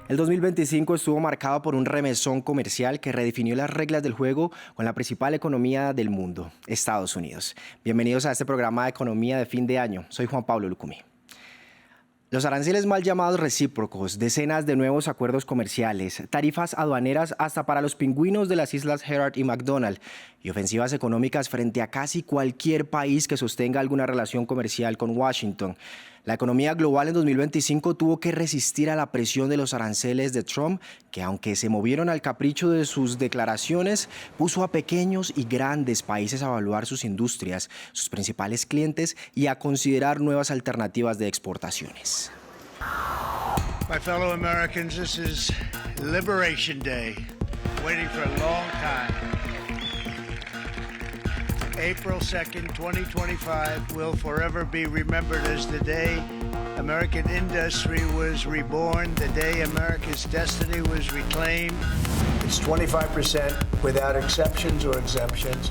El 2025 estuvo marcado por un remesón comercial que redefinió las reglas del juego con la principal economía del mundo, Estados Unidos. Bienvenidos a este programa de economía de fin de año. Soy Juan Pablo Lucumí. Los aranceles mal llamados recíprocos, decenas de nuevos acuerdos comerciales, tarifas aduaneras hasta para los pingüinos de las islas Herald y McDonald y ofensivas económicas frente a casi cualquier país que sostenga alguna relación comercial con Washington. La economía global en 2025 tuvo que resistir a la presión de los aranceles de Trump, que aunque se movieron al capricho de sus declaraciones, puso a pequeños y grandes países a evaluar sus industrias, sus principales clientes y a considerar nuevas alternativas de exportaciones. My fellow Americans, this is Liberation Day, waiting for a long time. April 2nd, 2025 will forever be remembered as the day American industry was reborn, the day America's destiny was reclaimed. It's 25% without exceptions or exemptions,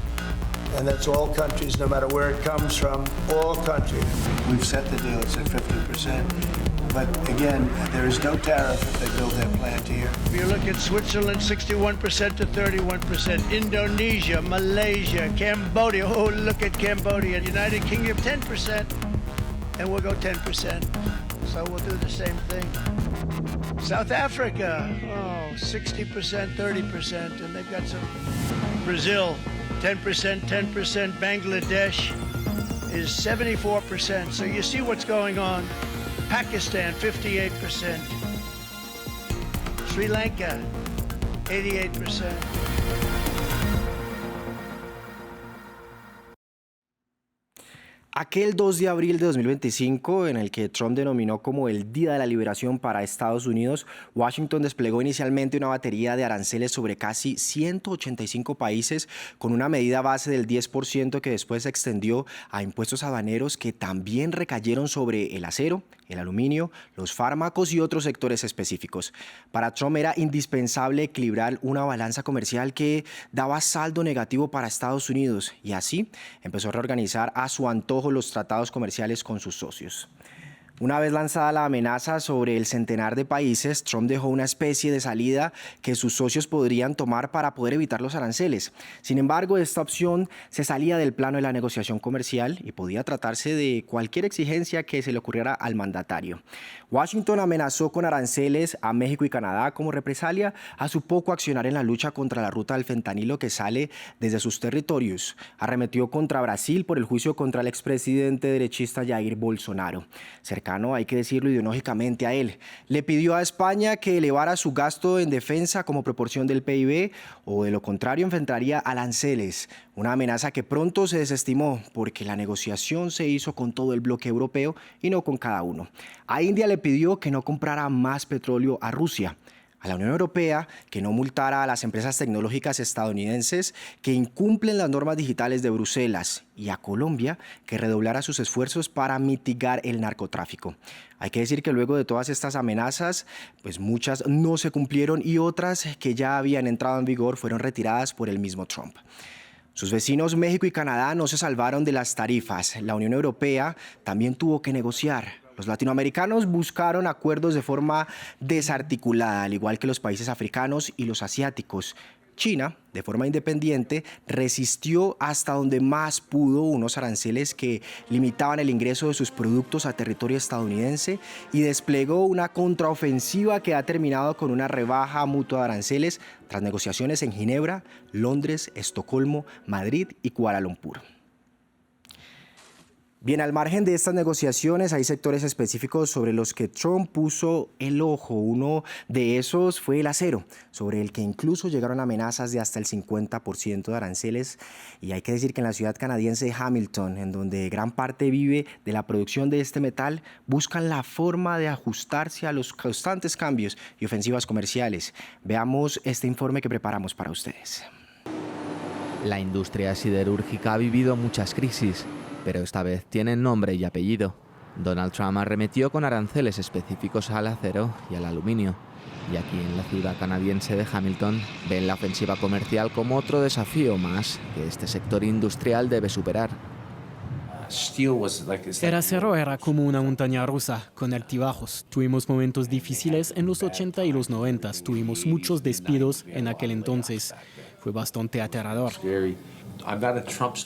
and that's all countries, no matter where it comes from, all countries. We've set the deal, it's at 50%. But again, there is no tariff if they build their plant here. If you look at Switzerland, 61% to 31%. Indonesia, Malaysia, Cambodia. Oh, look at Cambodia. United Kingdom, 10%. And we'll go 10%. So we'll do the same thing. South Africa, 60%, 30%. And they've got some. Brazil, 10%, 10%. Bangladesh is 74%. So you see what's going on. Pakistan, 58%. Sri Lanka, 88%. Aquel 2 de abril de 2025, en el que Trump denominó como el Día de la Liberación para Estados Unidos, Washington desplegó inicialmente una batería de aranceles sobre casi 185 países, con una medida base del 10% que después se extendió a impuestos aduaneros que también recayeron sobre el acero, el aluminio, los fármacos y otros sectores específicos. Para Trump era indispensable equilibrar una balanza comercial que daba saldo negativo para Estados Unidos y así empezó a reorganizar a su antojo los tratados comerciales con sus socios. Una vez lanzada la amenaza sobre el centenar de países, Trump dejó una especie de salida que sus socios podrían tomar para poder evitar los aranceles. Sin embargo, esta opción se salía del plano de la negociación comercial y podía tratarse de cualquier exigencia que se le ocurriera al mandatario. Washington amenazó con aranceles a México y Canadá como represalia a su poco accionar en la lucha contra la ruta del fentanilo que sale desde sus territorios. Arremetió contra Brasil por el juicio contra el expresidente derechista Jair Bolsonaro. Cercano, hay que decirlo, ideológicamente a él. Le pidió a España que elevara su gasto en defensa como proporción del PIB o de lo contrario enfrentaría aranceles, una amenaza que pronto se desestimó porque la negociación se hizo con todo el bloque europeo y no con cada uno. A India le pidió que no comprara más petróleo a Rusia. A la Unión Europea que no multara a las empresas tecnológicas estadounidenses que incumplen las normas digitales de Bruselas y a Colombia que redoblara sus esfuerzos para mitigar el narcotráfico. Hay que decir que luego de todas estas amenazas, pues muchas no se cumplieron y otras que ya habían entrado en vigor fueron retiradas por el mismo Trump. Sus vecinos México y Canadá no se salvaron de las tarifas. La Unión Europea también tuvo que negociar. Los latinoamericanos buscaron acuerdos de forma desarticulada, al igual que los países africanos y los asiáticos. China, de forma independiente, resistió hasta donde más pudo unos aranceles que limitaban el ingreso de sus productos a territorio estadounidense y desplegó una contraofensiva que ha terminado con una rebaja mutua de aranceles tras negociaciones en Ginebra, Londres, Estocolmo, Madrid y Kuala Lumpur. Bien, al margen de estas negociaciones hay sectores específicos sobre los que Trump puso el ojo. Uno de esos fue el acero, sobre el que incluso llegaron amenazas de hasta el 50% de aranceles. Y hay que decir que en la ciudad canadiense de Hamilton, en donde gran parte vive de la producción de este metal, buscan la forma de ajustarse a los constantes cambios y ofensivas comerciales. Veamos este informe que preparamos para ustedes. La industria siderúrgica ha vivido muchas crisis, pero esta vez tienen nombre y apellido. Donald Trump arremetió con aranceles específicos al acero y al aluminio. Y aquí en la ciudad canadiense de Hamilton ven la ofensiva comercial como otro desafío más que este sector industrial debe superar. El acero era como una montaña rusa, con altibajos. Tuvimos momentos difíciles en los 80 y los 90. Tuvimos muchos despidos en aquel entonces. Fue bastante aterrador.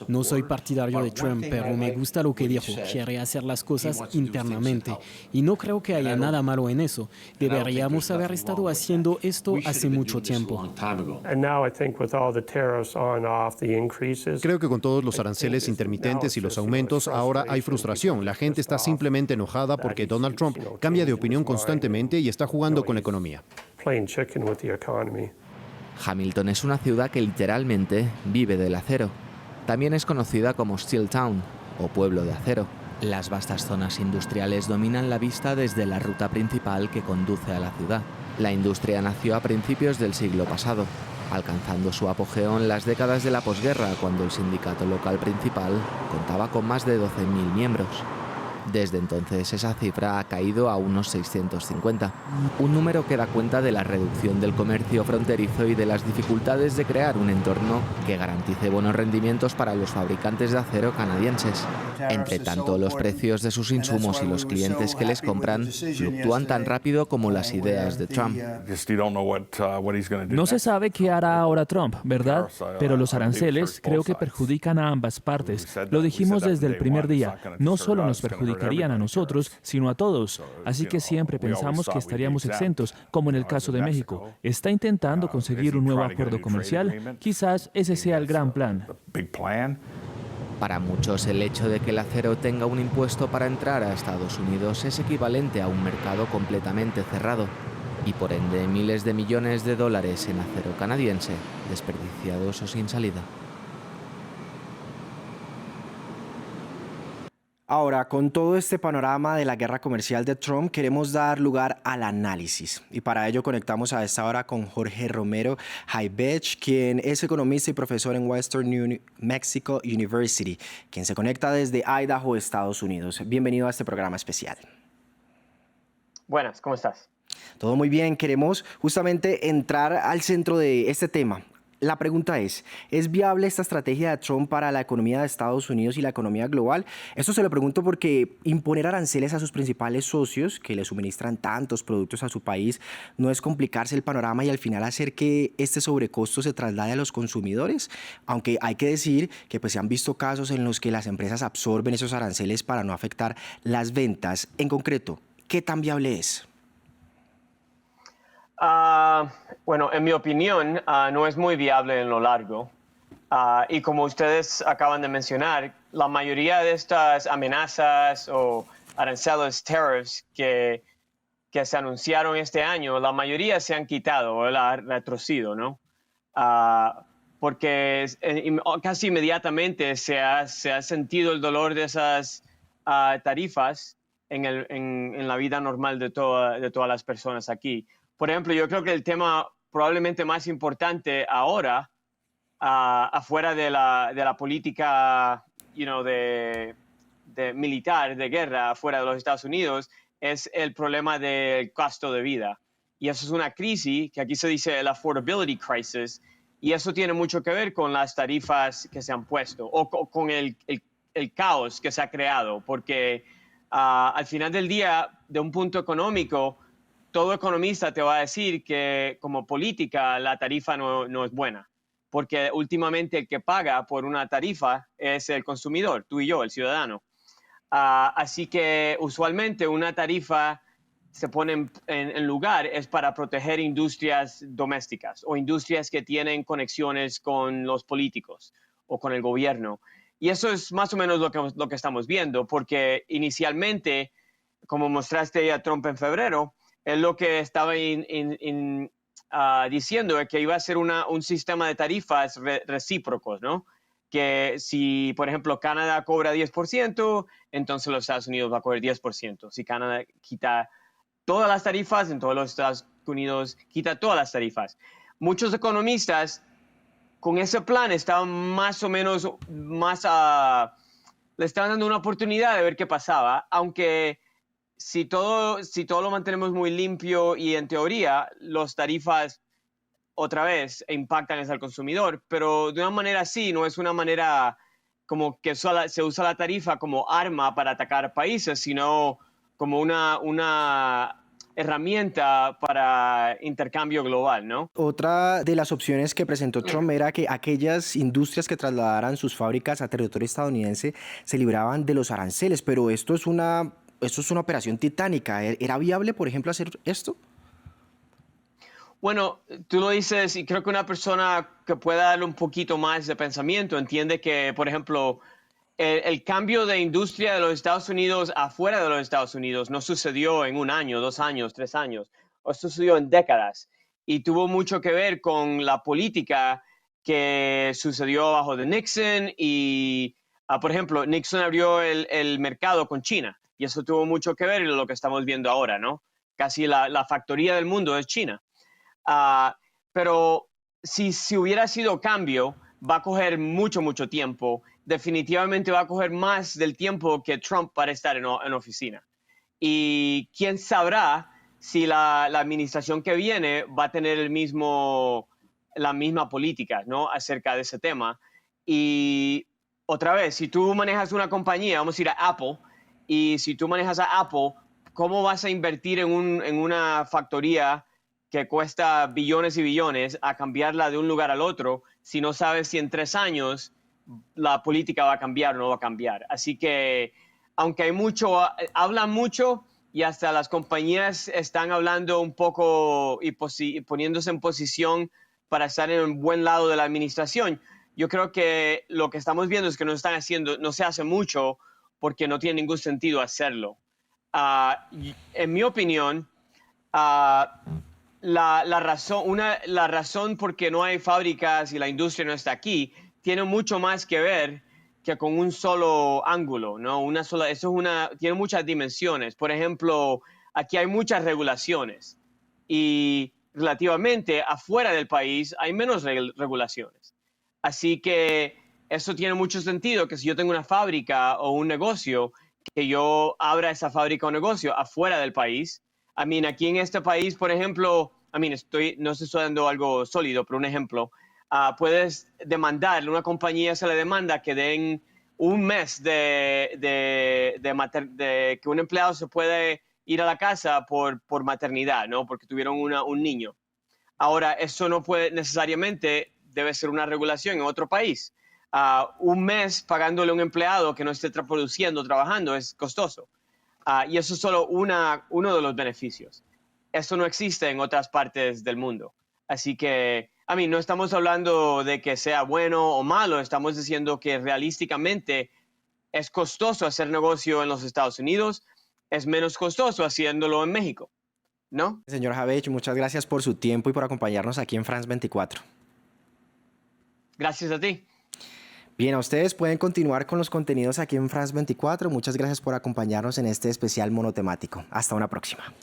No soy partidario de Trump, pero me gusta lo que dijo. Quiere hacer las cosas internamente. Y no creo que haya nada malo en eso. Deberíamos haber estado haciendo esto hace mucho tiempo. Creo que con todos los aranceles intermitentes y los aumentos, ahora hay frustración. La gente está simplemente enojada porque Donald Trump cambia de opinión constantemente y está jugando con la economía. Hamilton es una ciudad que literalmente vive del acero. También es conocida como Steel Town, o pueblo de acero. Las vastas zonas industriales dominan la vista desde la ruta principal que conduce a la ciudad. La industria nació a principios del siglo pasado, alcanzando su apogeo en las décadas de la posguerra, cuando el sindicato local principal contaba con más de 12.000 miembros. Desde entonces esa cifra ha caído a unos 650, un número que da cuenta de la reducción del comercio fronterizo y de las dificultades de crear un entorno que garantice buenos rendimientos para los fabricantes de acero canadienses. Entre tanto, los precios de sus insumos y los clientes que les compran fluctúan tan rápido como las ideas de Trump. No se sabe qué hará ahora Trump, ¿verdad? Pero los aranceles creo que perjudican a ambas partes. Lo dijimos desde el primer día. No solo nos perjudicarían a nosotros, sino a todos. Así que siempre pensamos que estaríamos exentos, como en el caso de México. ¿Está intentando conseguir un nuevo acuerdo comercial? Quizás ese sea el gran plan. Para muchos, el hecho de que el acero tenga un impuesto para entrar a Estados Unidos es equivalente a un mercado completamente cerrado y, por ende, miles de millones de dólares en acero canadiense, desperdiciados o sin salida. Ahora, con todo este panorama de la guerra comercial de Trump, queremos dar lugar al análisis. Y para ello conectamos a esta hora con Jorge Romero Haibech, quien es economista y profesor en Western New Mexico University, quien se conecta desde Idaho, Estados Unidos. Bienvenido a este programa especial. Buenas, ¿cómo estás? Todo muy bien. Queremos justamente entrar al centro de este tema. La pregunta ¿es viable esta estrategia de Trump para la economía de Estados Unidos y la economía global? Esto se lo pregunto porque imponer aranceles a sus principales socios, que le suministran tantos productos a su país, no es complicarse el panorama y al final hacer que este sobrecosto se traslade a los consumidores. Aunque hay que decir que se han visto casos en los que las empresas absorben esos aranceles para no afectar las ventas. En concreto, ¿qué tan viable es? Bueno, en mi opinión, no es muy viable en lo largo. Y como ustedes acaban de mencionar, la mayoría de estas amenazas o aranceles, tariffs que se anunciaron este año, la mayoría se han quitado o ha retrocedido, ¿no? Porque casi inmediatamente se ha sentido el dolor de esas tarifas en la vida normal de todas las personas aquí. Por ejemplo, yo creo que el tema probablemente más importante ahora, afuera de la política de militar, de guerra, afuera de los Estados Unidos, es el problema del costo de vida. Y eso es una crisis que aquí se dice el affordability crisis, y eso tiene mucho que ver con las tarifas que se han puesto o con el caos que se ha creado, porque al final del día, de un punto económico, todo economista te va a decir que como política la tarifa no es buena, porque últimamente el que paga por una tarifa es el consumidor, tú y yo, el ciudadano. Así que usualmente una tarifa se pone en lugar es para proteger industrias domésticas o industrias que tienen conexiones con los políticos o con el gobierno. Y eso es más o menos lo que estamos viendo, porque inicialmente, como mostraste a Trump en febrero, él lo que estaba diciendo es que iba a ser un sistema de tarifas recíprocos, ¿no? Que si, por ejemplo, Canadá cobra 10%, entonces los Estados Unidos va a cobrar 10%. Si Canadá quita todas las tarifas, entonces los Estados Unidos quita todas las tarifas. Muchos economistas con ese plan estaban más o menos le estaban dando una oportunidad de ver qué pasaba, aunque si todo lo mantenemos muy limpio y en teoría las tarifas otra vez impactan al consumidor, pero de una manera así, no es una manera como que se usa la tarifa como arma para atacar países, sino como una herramienta para intercambio global, ¿no? Otra de las opciones que presentó Trump era que aquellas industrias que trasladaran sus fábricas a territorio estadounidense se libraban de los aranceles, pero esto es una operación titánica. ¿Era viable, por ejemplo, hacer esto? Bueno, tú lo dices y creo que una persona que pueda darle un poquito más de pensamiento entiende que, por ejemplo, el cambio de industria de los Estados Unidos afuera de los Estados Unidos no sucedió en 1 año, 2 años, 3 años, o sucedió en décadas y tuvo mucho que ver con la política que sucedió bajo de Nixon y, por ejemplo, Nixon abrió el mercado con China y eso tuvo mucho que ver en lo que estamos viendo ahora, ¿no? Casi la factoría del mundo es China. Pero si hubiera sido cambio, va a coger mucho tiempo. Definitivamente va a coger más del tiempo que Trump para estar en oficina. Y quién sabrá si la administración que viene va a tener la misma política, ¿no? Acerca de ese tema. Y otra vez, si tú manejas una compañía, vamos a ir a Apple, y si tú manejas a Apple, ¿cómo vas a invertir en una factoría que cuesta billones y billones a cambiarla de un lugar al otro si no sabes si en 3 años la política va a cambiar o no va a cambiar? Así que, aunque hablan mucho y hasta las compañías están hablando un poco y poniéndose en posición para estar en un buen lado de la administración, yo creo que lo que estamos viendo es que no se hace mucho porque no tiene ningún sentido hacerlo. En mi opinión, la razón por qué no hay fábricas y la industria no está aquí tiene mucho más que ver que con un solo ángulo, ¿no? Tiene muchas dimensiones. Por ejemplo, aquí hay muchas regulaciones y relativamente afuera del país hay menos regulaciones. Así que eso tiene mucho sentido, que si yo tengo una fábrica o un negocio, que yo abra esa fábrica o negocio afuera del país. Aquí en este país, por ejemplo, no estoy dando algo sólido, pero un ejemplo, puedes demandar, una compañía se le demanda que den un mes de que un empleado se puede ir a la casa por maternidad, ¿no? Porque tuvieron un niño. Ahora, eso no puede necesariamente, debe ser una regulación en otro país. Un mes pagándole a un empleado que no esté produciendo, trabajando, es costoso. Y eso es solo uno de los beneficios. Eso no existe en otras partes del mundo. Así que, no estamos hablando de que sea bueno o malo, estamos diciendo que realísticamente es costoso hacer negocio en los Estados Unidos, es menos costoso haciéndolo en México, ¿no? Señor Habeck, muchas gracias por su tiempo y por acompañarnos aquí en France 24. Gracias a ti. Bien, a ustedes pueden continuar con los contenidos aquí en France 24. Muchas gracias por acompañarnos en este especial monotemático. Hasta una próxima.